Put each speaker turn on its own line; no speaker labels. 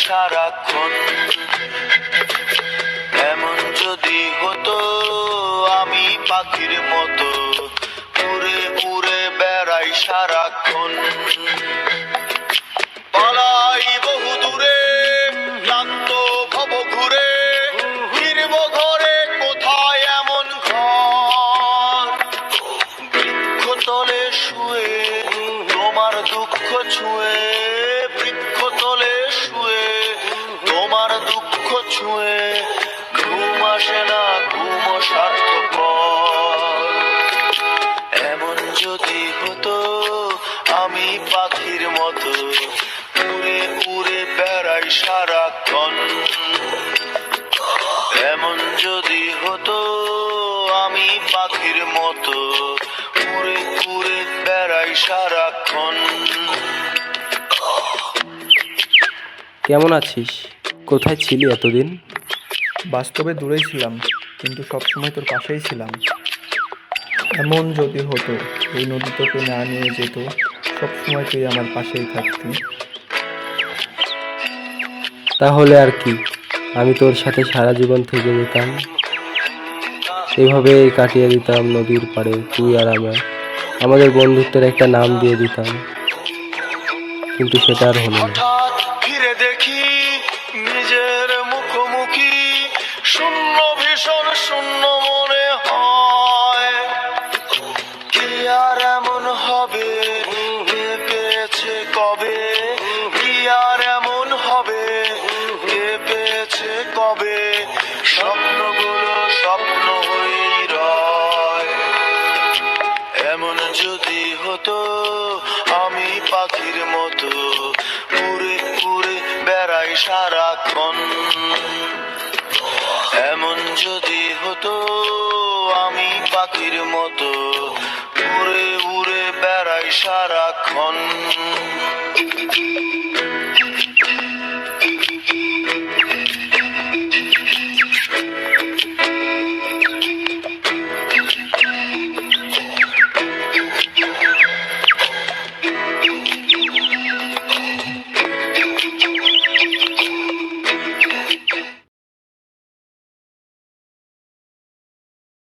সারাক্ষণ। এমন যদি হতো আমি পাখির মতো উড়ে উড়ে বেড়াই সারাক্ষণ। পালাই বহু দূরে ক্লান্ত ভব ঘুরে, ফিরব ঘরে কোথায় এমন ঘর। বৃক্ষতলে শুয়ে তোমার দুঃখ ছুঁয়ে, বৃক্ষতলে শুয়ে তোমার দুঃখ ছুঁয়ে, ঘুম আসে না ঘুম সার্থকর। এমন যদি হতো আমি পাখির মতো উড়ে উড়ে বেড়াই সারাক্ষণ। এমন যদি হতো আমি পাখির মতো উড়ে উড়ে বেড়াই সারাক্ষণ।
কেমন আছিস? কোথায় ছিলি এতদিন?
বাস্তবে দূরেই ছিলাম, কিন্তু সবসময় তোর পাশেই ছিলাম। এমন যদি হতো এই নদী তোকে না নিয়ে যেত, সবসময় তুই আমার পাশেই থাকতি।
তাহলে আর কি, আমি তোর সাথে সারা জীবন থেকে যেতাম, এভাবে কাটিয়ে দিতাম নদীর পাড়ে তুই আর আমার, আমাদের বন্ধুত্বের একটা নাম দিয়ে দিতাম, কিন্তু সেটা আর হলো না।
হঠাৎ ফিরে দেখি নিজের মুখোমুখি, শূন্য ভীষণ শূন্য মনে হয়। কি আর এমন হবে কে পেয়েছে কবে, কি আর এমন হবে কে পেয়েছে কবে, স্বপ্নগুলো স্বপ্ন হয়েই রয়। এমন যদি হতো আমি পাখির মতো উড়ে উড়ে বেড়াই সারাক্ষণ। এমন যদি হতো আমি পাখির মতো উড়ে উড়ে বেড়াই সারাক্ষণ।